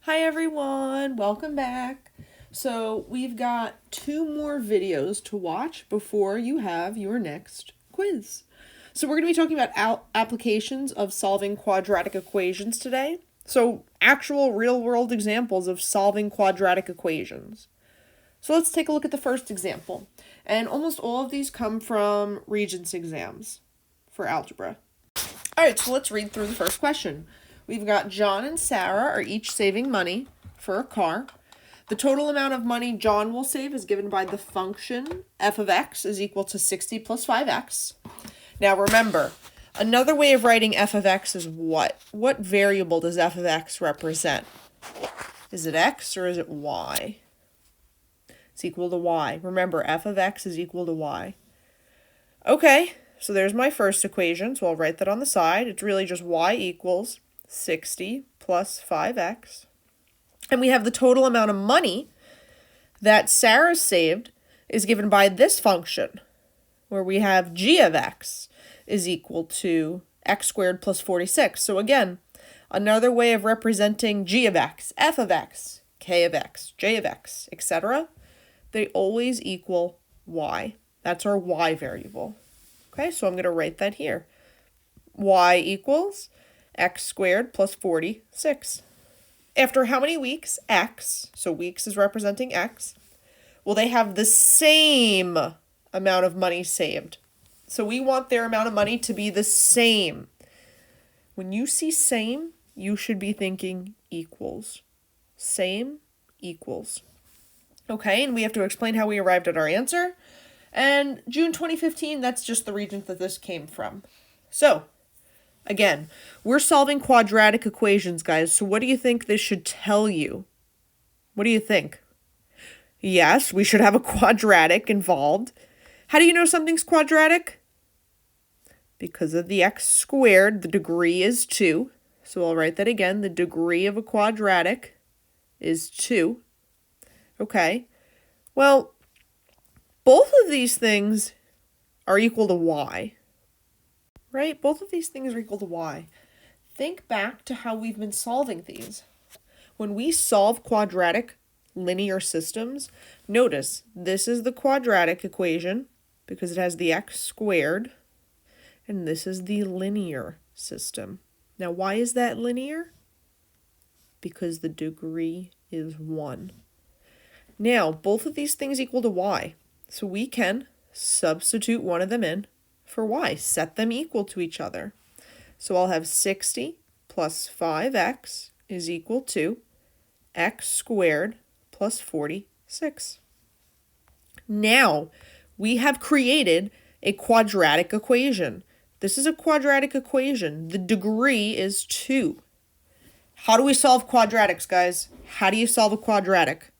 Hi everyone, welcome back. So we've got 2 more videos to watch before you have your next quiz. So we're going to be talking about applications of solving quadratic equations today. So actual real-world examples of solving quadratic equations. So let's take a look at the first example. And almost all of these come from Regents exams for algebra. All right, so let's read through the first question. We've got John and Sarah are each saving money for a car. The total amount of money John will save is given by the function f of x is equal to 60 plus 5x. Now remember, another way of writing f of x is what? What variable does f of x represent? Is it x or is it y? It's equal to y. Remember, f of x is equal to y. Okay, so there's my first equation, so I'll write that on the side. It's really just y equals 60 plus 5x. And we have the total amount of money that Sarah saved is given by this function, where we have g of x is equal to x squared plus 46. So again, another way of representing g of x, f of x, k of x, j of x, etc., they always equal y. That's our y variable. Okay, so I'm going to write that here. Y equals x squared plus 46. After how many weeks? X, so weeks is representing x, will they have the same amount of money saved? So we want their amount of money to be the same. When you see same, you should be thinking equals. Same equals. Okay, and we have to explain how we arrived at our answer. And June 2015, that's just the region that this came from. So, again, we're solving quadratic equations, guys. So what do you think this should tell you? What do you think? Yes, we should have a quadratic involved. How do you know something's quadratic? Because of the x squared, the degree is 2. So I'll write that again. The degree of a quadratic is 2. Okay. Well, both of these things are equal to y. Right? Both of these things are equal to y. Think back to how we've been solving these. When we solve quadratic linear systems, notice this is the quadratic equation because it has the x squared, and this is the linear system. Now, why is that linear? Because the degree is 1. Now, both of these things equal to y, so we can substitute one of them in for y, set them equal to each other. So I'll have 60 plus 5x is equal to x squared plus 46. Now, we have created a quadratic equation. This is a quadratic equation. The degree is 2. How do we solve quadratics, guys? How do you solve a quadratic?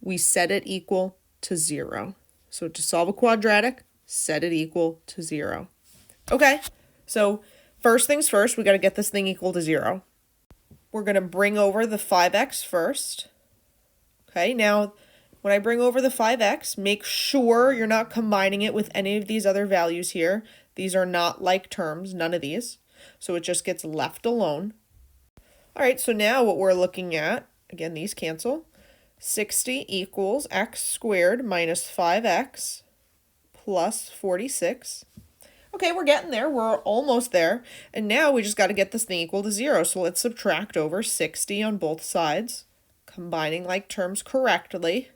We set it equal to 0. So to solve a quadratic, set it equal to 0. Okay, so first things first, we got to get this thing equal to 0. We're going to bring over the 5x first. Okay, now when I bring over the 5x, make sure you're not combining it with any of these other values here. These are not like terms, none of these. So it just gets left alone. All right, so now what we're looking at, again, these cancel. 60 equals x squared minus 5x plus 46. Okay, we're getting there. We're almost there. And now we just got to get this thing equal to 0. So let's subtract over 60 on both sides, combining like terms correctly.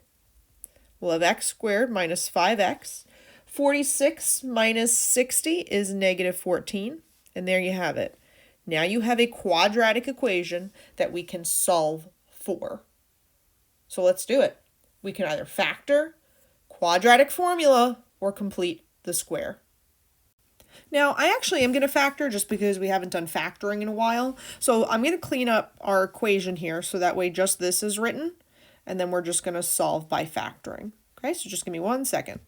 We'll have x squared minus 5x. 46 minus 60 is negative 14. And there you have it. Now you have a quadratic equation that we can solve for. So let's do it. We can either factor, quadratic formula, or complete the square. Now, I actually am going to factor just because we haven't done factoring in a while. So I'm going to clean up our equation here so that way just this is written, and then we're just going to solve by factoring. Okay, so just give me 1 second.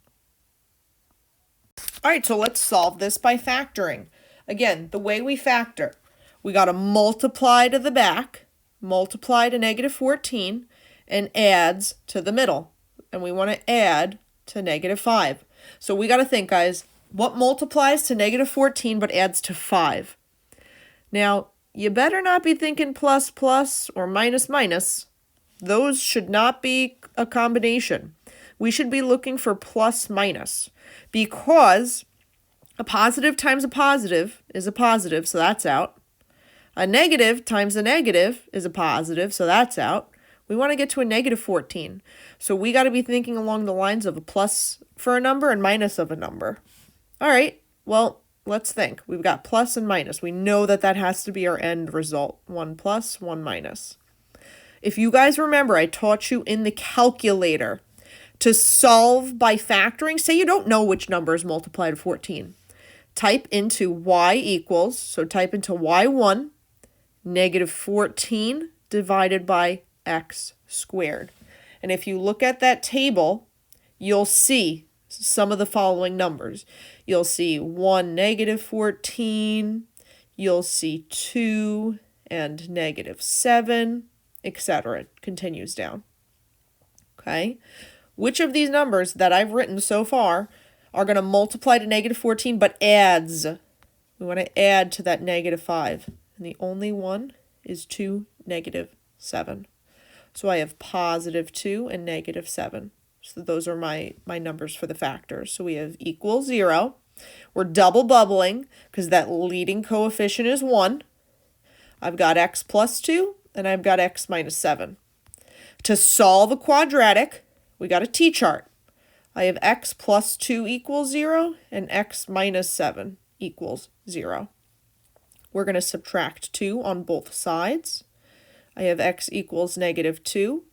All right, so let's solve this by factoring. Again, the way we factor, we got to multiply to the back, multiply to negative 14, and adds to the middle. And we want to add to negative 5. So we got to think, guys, what multiplies to negative 14 but adds to 5? Now, you better not be thinking plus plus or minus minus. Those should not be a combination. We should be looking for plus minus, because a positive times a positive is a positive, so that's out. A negative times a negative is a positive, so that's out. We want to get to a negative 14. So we got to be thinking along the lines of a plus for a number and minus of a number. All right, well, let's think. We've got plus and minus. We know that that has to be our end result. 1 plus, 1 minus. If you guys remember, I taught you in the calculator to solve by factoring. Say you don't know which number is multiplied to 14. Type into y equals, so type into y1, negative 14 divided by x squared. And if you look at that table, you'll see some of the following numbers. You'll see 1, negative 14, you'll see 2 and negative 7, etc. It continues down. Okay? Which of these numbers that I've written so far are going to multiply to negative 14 but adds? We want to add to that negative 5. And the only one is 2, negative 7. So I have positive 2 and negative 7. So those are my numbers for the factors. So we have equal 0. We're double bubbling because that leading coefficient is 1. I've got x plus 2 and I've got x minus 7. To solve a quadratic, we got a t-chart. I have x plus 2 equals 0 and x minus 7 equals 0. We're going to subtract 2 on both sides. I have x equals negative 2.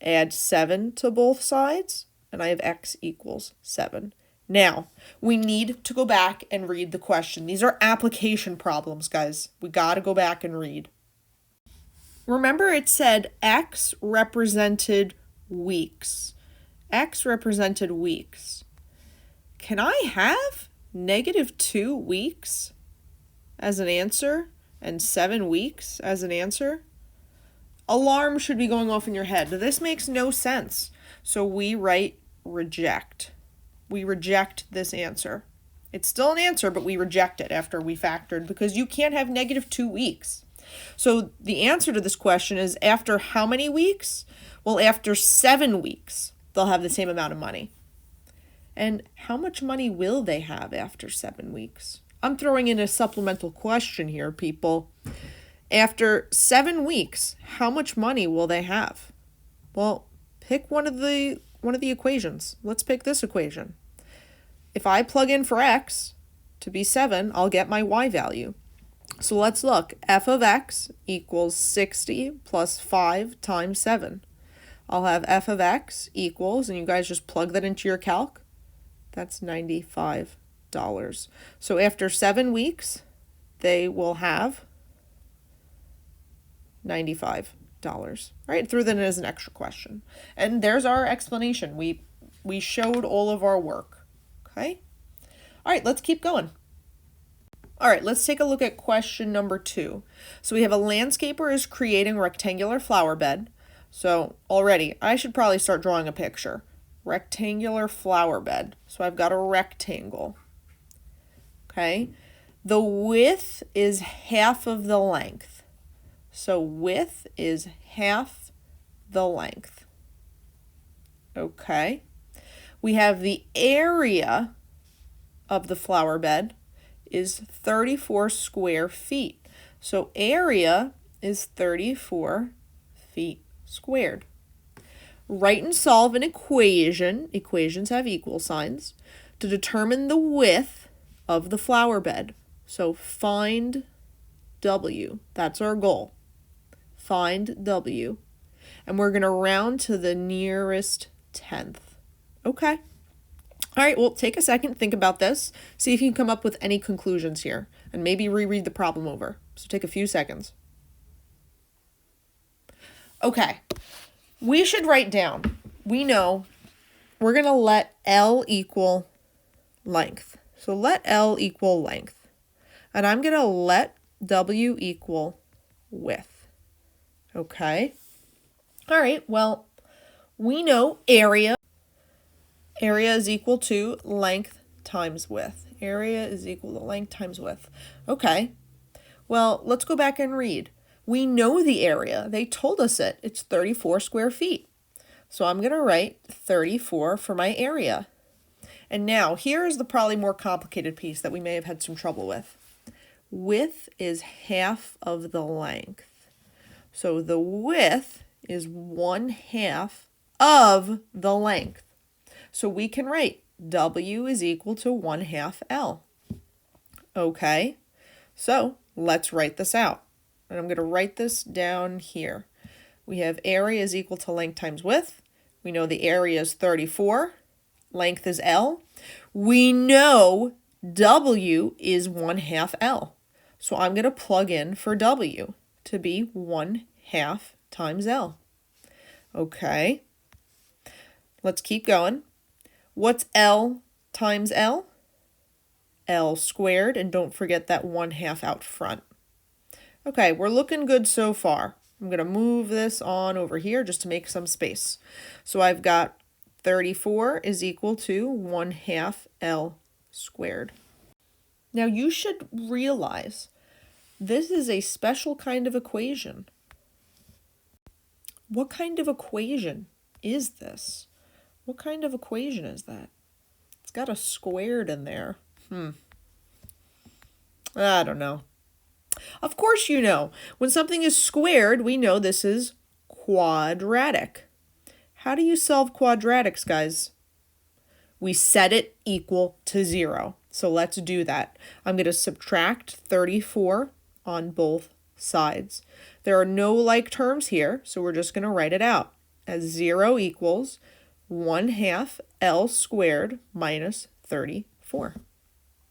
Add 7 to both sides, and I have x equals 7. Now, we need to go back and read the question. These are application problems, guys. We got to go back and read. Remember, it said x represented weeks. X represented weeks. Can I have negative 2 weeks as an answer and 7 weeks as an answer? Alarm should be going off in your head. This makes no sense. So we write reject. We reject this answer. It's still an answer, but we reject it after we factored because you can't have negative 2 weeks. So the answer to this question is after how many weeks? Well, after 7 weeks, they'll have the same amount of money. And how much money will they have after 7 weeks? I'm throwing in a supplemental question here, people. After 7 weeks, how much money will they have? Well, pick one of the equations. Let's pick this equation. If I plug in for x to be 7, I'll get my y value. So let's look. F of x equals 60 plus 5 times 7. I'll have f of x equals, and you guys just plug that into your calc. That's $95. So after 7 weeks, they will have $95. Right? Threw that in as an extra question. And there's our explanation. We showed all of our work. Okay? All right, let's keep going. All right, let's take a look at question number 2. So we have a landscaper is creating a rectangular flower bed. So already, I should probably start drawing a picture. Rectangular flower bed. So I've got a rectangle. Okay? The width is half of the length. So width is half the length. Okay. We have the area of the flower bed is 34 square feet. So area is 34 feet squared. Write and solve an equation. Equations have equal signs to determine the width of the flower bed. So find W. That's our goal. Find W. And we're going to round to the nearest tenth. Okay. All right, well, take a second, think about this. See if you can come up with any conclusions here. And maybe reread the problem over. So take a few seconds. Okay. We should write down. We know we're going to let L equal length. So let L equal length. And I'm going to let W equal width. Okay. All right, well, we know area. Area is equal to length times width. Area is equal to length times width. Okay. Well, let's go back and read. We know the area. They told us it. It's 34 square feet. So I'm going to write 34 for my area. And now, here's the probably more complicated piece that we may have had some trouble with. Width is half of the length. So the width is 1/2 of the length. So we can write W is equal to 1/2 L. Okay, so let's write this out. And I'm going to write this down here. We have area is equal to length times width. We know the area is 34. Length is L. We know W is 1/2 L. So I'm going to plug in for W to be 1/2 times L. Okay. Let's keep going. What's L times L? L squared, and don't forget that 1/2 out front. Okay, we're looking good so far. I'm going to move this on over here just to make some space. So I've got 34 is equal to 1/2 L squared. Now you should realize this is a special kind of equation. What kind of equation is this? What kind of equation is that? It's got a squared in there. I don't know. Of course you know. When something is squared, we know this is quadratic. How do you solve quadratics, guys? We set it equal to 0. So let's do that. I'm going to subtract 34 on both sides. There are no like terms here, so we're just going to write it out as 0 equals 1/2 L squared minus 34.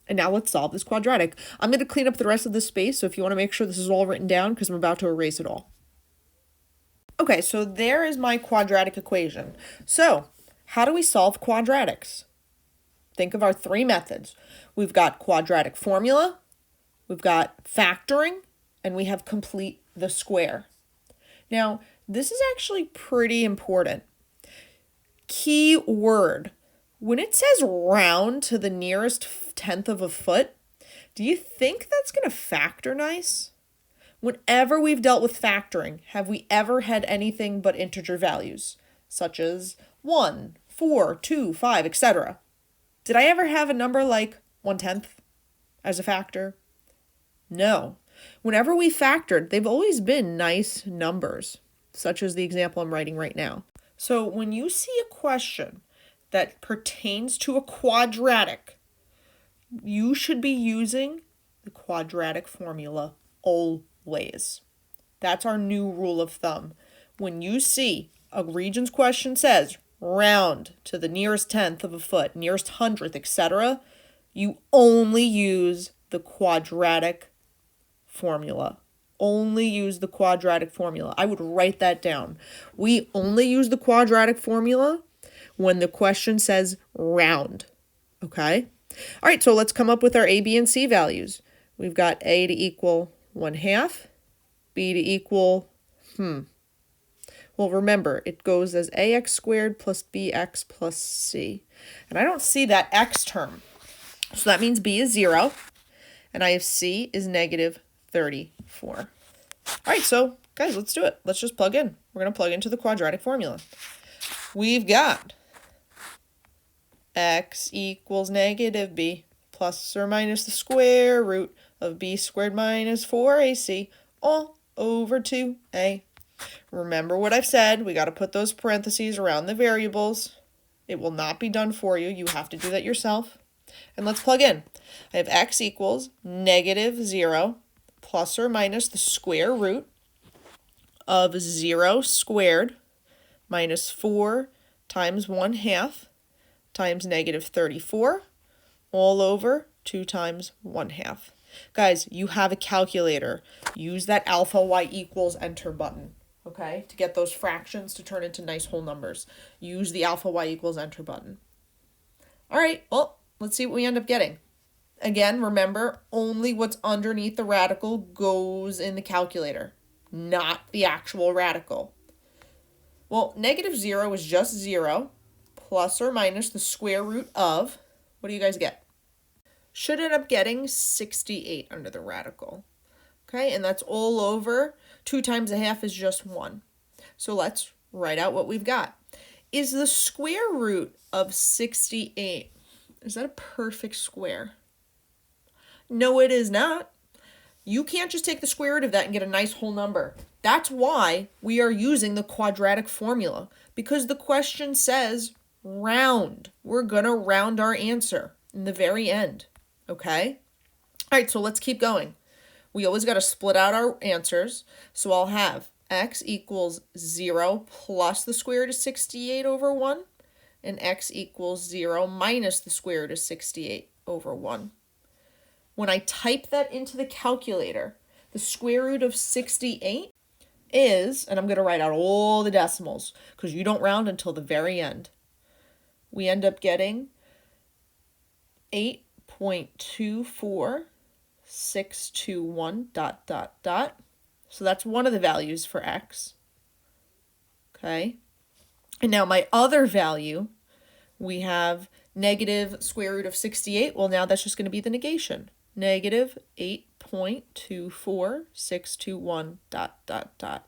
And now let's solve this quadratic. I'm going to clean up the rest of this space, so if you want to make sure this is all written down, because I'm about to erase it all. Okay, so there is my quadratic equation. So, how do we solve quadratics? Think of our 3 methods. We've got quadratic formula, we've got factoring, and we have complete the square. Now, this is actually pretty important. Key word. When it says round to the nearest 1/10 of a foot, do you think that's going to factor nice? Whenever we've dealt with factoring, have we ever had anything but integer values, such as 1, 4, 2, 5, etc.? Did I ever have a number like 1/10 as a factor? No. Whenever we factored, they've always been nice numbers, such as the example I'm writing right now. So when you see a question that pertains to a quadratic, you should be using the quadratic formula always. That's our new rule of thumb. When you see a Regents question says round to the nearest 1/10 of a foot, nearest 100th, etc., you only use the quadratic formula. Only use the quadratic formula. I would write that down. We only use the quadratic formula when the question says round. Okay? All right, so let's come up with our A, B, and C values. We've got A to equal 1/2, B to equal, well, remember, it goes as ax squared plus bx plus c. And I don't see that x term. So that means b is 0, and I have c is negative 34. All right, so guys, let's do it. Let's just plug in. We're going to plug into the quadratic formula. We've got x equals negative b plus or minus the square root of b squared minus 4ac all over 2a. Remember what I've said. We got to put those parentheses around the variables. It will not be done for you. You have to do that yourself. And let's plug in. I have x equals negative 0 plus or minus the square root of 0 squared minus 4 times 1/2 times negative 34 all over 2 times 1/2. Guys, you have a calculator. Use that alpha y equals enter button, okay, to get those fractions to turn into nice whole numbers. Use the alpha y equals enter button. All right, well, let's see what we end up getting. Again, remember, only what's underneath the radical goes in the calculator, not the actual radical. Well, negative 0 is just 0 plus or minus the square root of, what do you guys get? Should end up getting 68 under the radical. Okay, and that's all over. 2 times a half is just 1. So let's write out what we've got. Is the square root of 68, is that a perfect square? No, it is not. You can't just take the square root of that and get a nice whole number. That's why we are using the quadratic formula, because the question says round. We're going to round our answer in the very end, okay? All right, so let's keep going. We always got to split out our answers. So I'll have x equals 0 plus the square root of 68 over 1, and x equals 0 minus the square root of 68 over 1. When I type that into the calculator, the square root of 68 is, and I'm going to write out all the decimals because you don't round until the very end. We end up getting 8.24621 ... So that's one of the values for x. Okay. And now my other value, we have negative square root of 68. Well, now that's just going to be the negation. Negative 8.24621 ...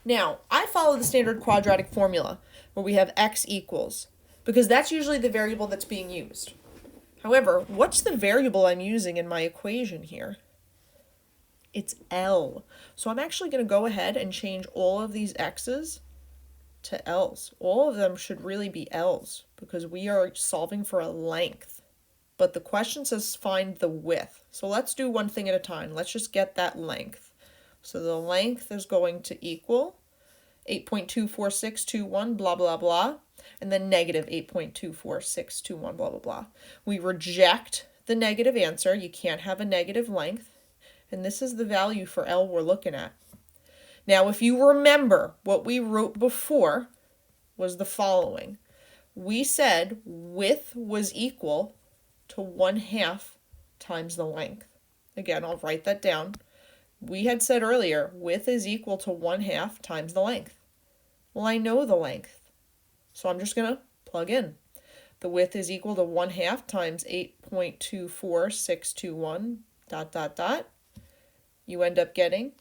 Now, I follow the standard quadratic formula where we have x equals, because that's usually the variable that's being used. However, what's the variable I'm using in my equation here? It's L. So I'm actually going to go ahead and change all of these x's to L's. All of them should really be L's because we are solving for a length. But the question says find the width. So let's do one thing at a time. Let's just get that length. So the length is going to equal 8.24621 blah, blah, blah, and then negative 8.24621 blah, blah, blah. We reject the negative answer. You can't have a negative length. And this is the value for L we're looking at. Now, if you remember, what we wrote before was the following. We said width was equal to 1/2 times the length. Again, I'll write that down. We had said earlier, width is equal to 1/2 times the length. Well, I know the length, so I'm just going to plug in. The width is equal to 1/2 times 8.24621 ... You end up getting,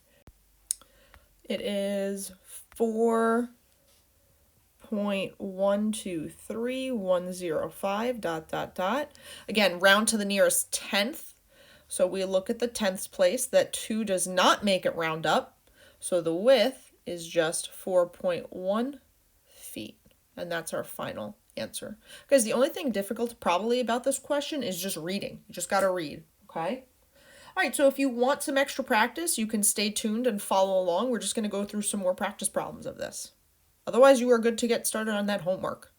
it is 4.123105 ... Again, round to the nearest tenth. So we look at the tenths place. That 2 does not make it round up. So the width is just 4.1 feet. And that's our final answer. Guys, the only thing difficult probably about this question is just reading. You just got to read, okay? All right, so if you want some extra practice, you can stay tuned and follow along. We're just going to go through some more practice problems of this. Otherwise, you are good to get started on that homework.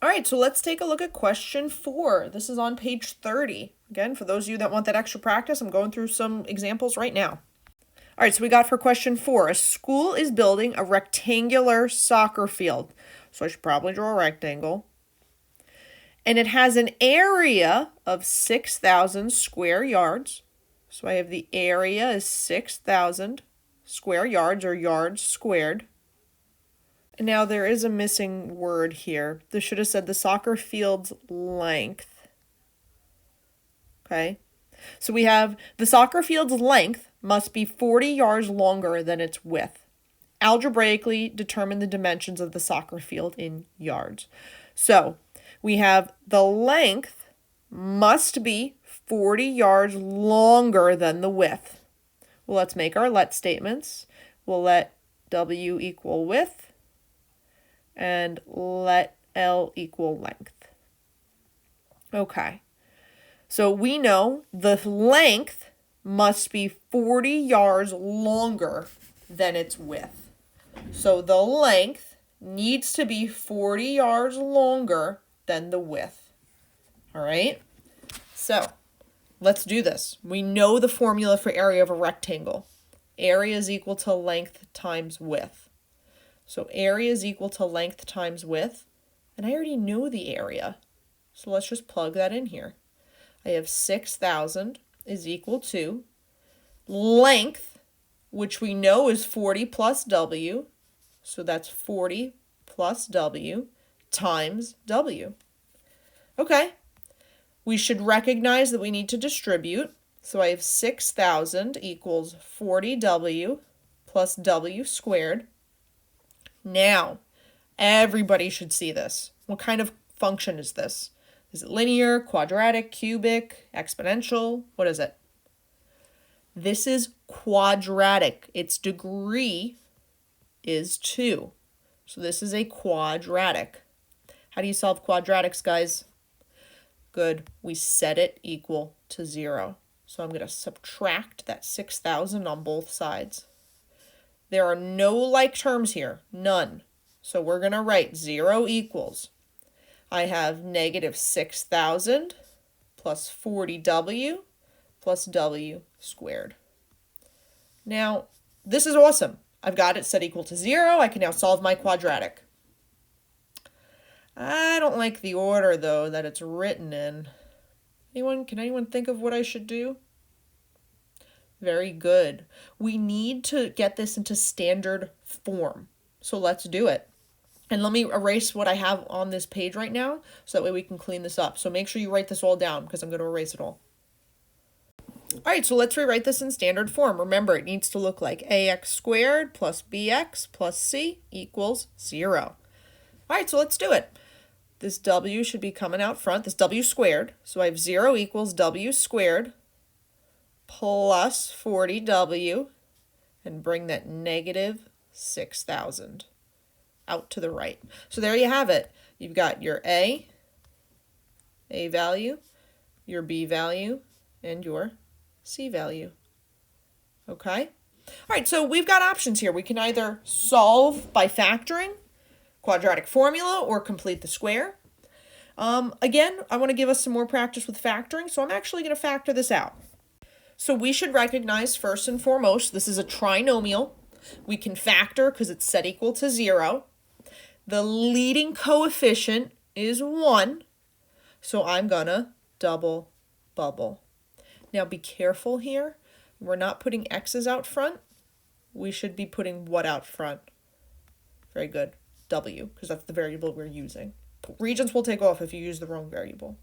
All right, so let's take a look at question 4. This is on page 30. Again, for those of you that want that extra practice, I'm going through some examples right now. All right, so we got for question 4, a school is building a rectangular soccer field. So I should probably draw a rectangle. And it has an area of 6,000 square yards. So I have the area is 6,000 square yards or yards squared. And now there is a missing word here. This should have said the soccer field's length. Okay. So we have the soccer field's length must be 40 yards longer than its width. Algebraically determine the dimensions of the soccer field in yards. So we have the length must be 40 yards longer than the width. Well, let's make our let statements. We'll let W equal width and let L equal length. Okay. So we know the length must be 40 yards longer than its width. So the length needs to be 40 yards longer than the width. All right? So let's do this. We know the formula for area of a rectangle. Area is equal to length times width. So area is equal to length times width. And I already know the area. So let's just plug that in here. I have 6,000 is equal to length, which we know is 40 plus W. So that's 40 plus W times W. Okay. We should recognize that we need to distribute. So I have 6,000 equals 40W plus W squared. Now, everybody should see this. What kind of function is this? Is it linear, quadratic, cubic, exponential? What is it? This is quadratic. Its degree is 2. So this is a quadratic. How do you solve quadratics, guys? Good. We set it equal to 0. So I'm going to subtract that 6,000 on both sides. There are no like terms here. None. So we're going to write 0 equals. I have negative 6,000 plus 40W plus W squared. Now, this is awesome. I've got it set equal to 0. I can now solve my quadratic. I don't like the order, though, that it's written in. Can anyone think of what I should do? Very good. We need to get this into standard form. So let's do it. And let me erase what I have on this page right now, so that way we can clean this up. So make sure you write this all down, because I'm going to erase it all. All right, so let's rewrite this in standard form. Remember, it needs to look like ax squared plus bx plus c equals 0. All right, so let's do it. This w should be coming out front, this w squared. So I have 0 equals w squared plus 40w, and bring that negative 6,000 out to the right. So there you have it. You've got your a value, your b value, and your c value. Okay? All right, so we've got options here. We can either solve by factoring, quadratic formula, or complete the square. Again, I want to give us some more practice with factoring, so I'm actually going to factor this out. So we should recognize first and foremost, this is a trinomial. We can factor because it's set equal to 0. The leading coefficient is 1, so I'm going to double bubble. Now be careful here. We're not putting x's out front. We should be putting what out front? Very good. W, because that's the variable we're using. Regions will take off if you use the wrong variable.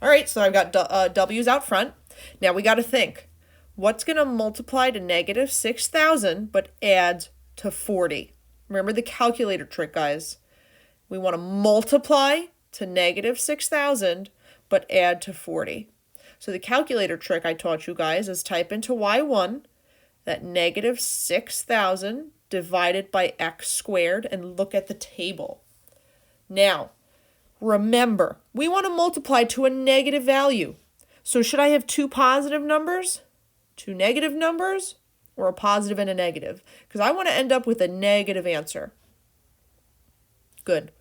All right, so I've got w's out front. Now we got to think, what's going to multiply to negative 6,000 but adds to 40? Remember the calculator trick, guys. We want to multiply to negative 6,000 but add to 40. So the calculator trick I taught you guys is type into y1 that negative 6,000 divided by x squared and look at the table. Now, remember, we want to multiply to a negative value. So should I have two positive numbers, two negative numbers, or a positive and a negative? Because I want to end up with a negative answer. Good.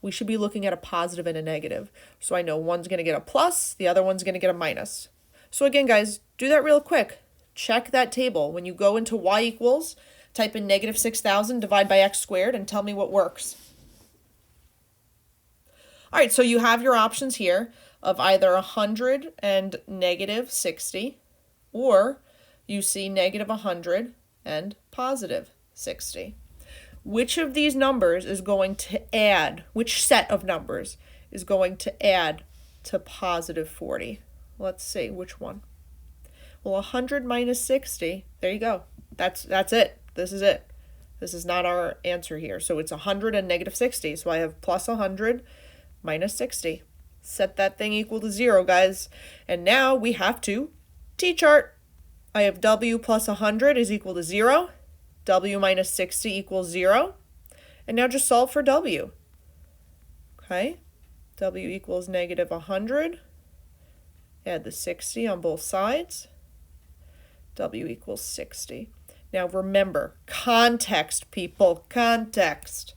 We should be looking at a positive and a negative. So I know one's going to get a plus, the other one's going to get a minus. So again, guys, do that real quick. Check that table. When you go into y equals, type in negative 6,000, divide by x squared, and tell me what works. All right, so you have your options here of either 100 and negative 60, or you see negative 100 and positive 60. Which of these numbers is going to add, which set of numbers is going to add to positive 40? Let's see, which one? Well, 100 minus 60, there you go. That's it. This is it. This is not our answer here. So it's 100 and negative 60. So I have plus 100 minus 60. Set that thing equal to 0, guys. And now we have to t-chart. I have w plus 100 is equal to 0. W minus 60 equals 0. And now just solve for w. Okay. W equals negative 100. Add the 60 on both sides. W equals 60. Now remember, context, people, context.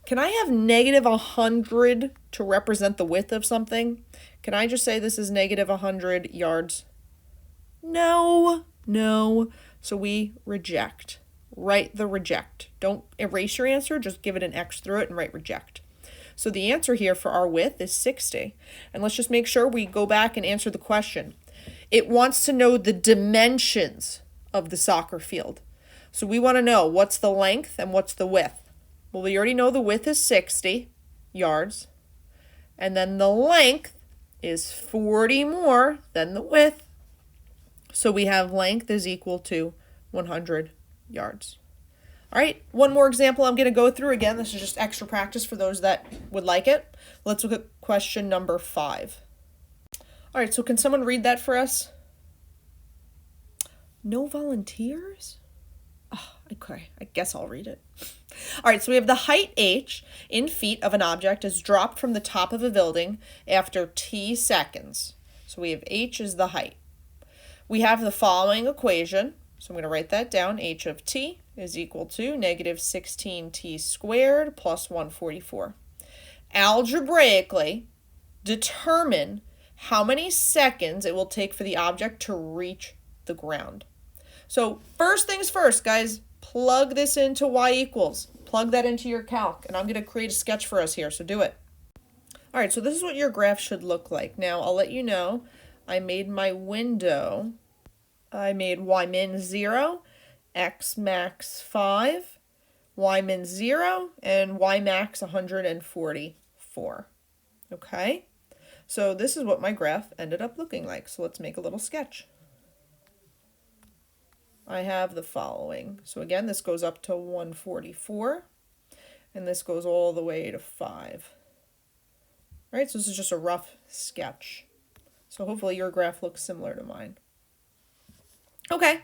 Can I have negative 100 to represent the width of something? Can I just say this is negative 100 yards? No. So we reject. Write the reject. Don't erase your answer, just give it an X through it and write reject. So the answer here for our width is 60. And let's just make sure we go back and answer the question. It wants to know the dimensions of the soccer field. So we want to know what's the length and what's the width. Well, we already know the width is 60 yards. And then the length is 40 more than the width. So we have length is equal to 100 yards. All right, one more example I'm going to go through. Again, this is just extra practice for those that would like it. Let's look at question number 5. All right, so can someone read that for us? No volunteers? Oh, okay, I guess I'll read it. All right, so we have the height h in feet of an object is dropped from the top of a building after t seconds. So we have h is the height. We have the following equation. So I'm going to write that down. H of t is equal to negative 16t squared plus 144. Algebraically, determine how many seconds it will take for the object to reach the ground. So first things first, guys, plug this into y equals. Plug that into your calc, and I'm going to create a sketch for us here, so do it. All right, so this is what your graph should look like. Now, I'll let you know, I made my window. I made y min 0, x max 5, y min 0, and y max 144. Okay? So this is what my graph ended up looking like. So let's make a little sketch. I have the following. So again, this goes up to 144, and this goes all the way to 5. All right, so this is just a rough sketch. So hopefully your graph looks similar to mine. Okay.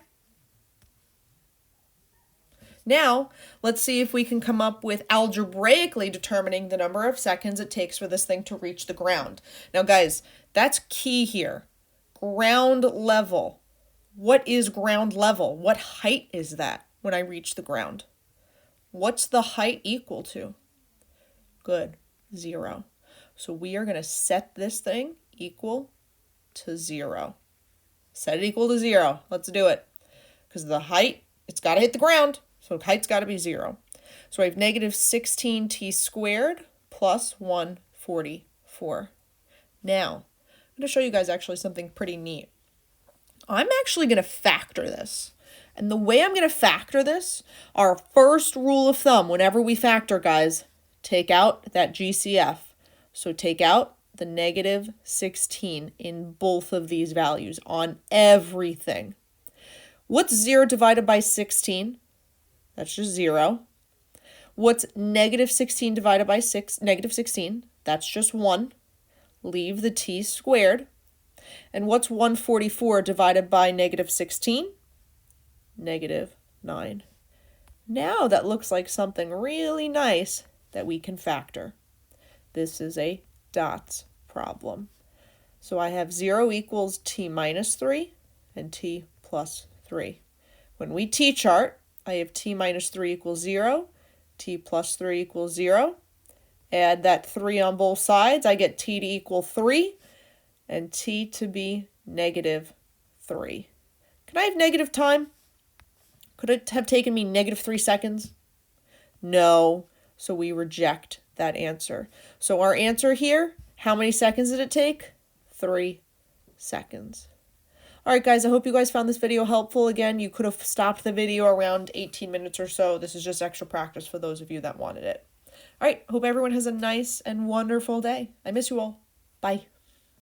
Now, let's see if we can come up with algebraically determining the number of seconds it takes for this thing to reach the ground. Now, guys, that's key here. Ground level. What is ground level? What height is that when I reach the ground? What's the height equal to? Good, 0. So we are going to set this thing equal to 0. Set it equal to 0. Let's do it. Because the height, it's got to hit the ground. So height's got to be 0. So I have negative 16t squared plus 144. Now, I'm going to show you guys actually something pretty neat. I'm actually going to factor this. And the way I'm going to factor this, our first rule of thumb, whenever we factor, guys, take out that GCF. So take out the negative 16 in both of these values on everything. What's 0 divided by 16? That's just 0. What's negative 16 divided by negative 16? That's just 1. Leave the t squared. And what's 144 divided by negative 16? Negative 9. Now that looks like something really nice that we can factor. This is a dots problem. So I have 0 equals t minus 3 and t plus 3. When we t-chart, I have t minus 3 equals 0, t plus 3 equals 0. Add that 3 on both sides, I get t to equal 3 and t to be negative 3. Can I have negative time? Could it have taken me negative 3 seconds? No, so we reject that answer. So our answer here, how many seconds did it take? 3 seconds. All right, guys, I hope you guys found this video helpful. Again, you could have stopped the video around 18 minutes or so. This is just extra practice for those of you that wanted it. All right, hope everyone has a nice and wonderful day. I miss you all. Bye.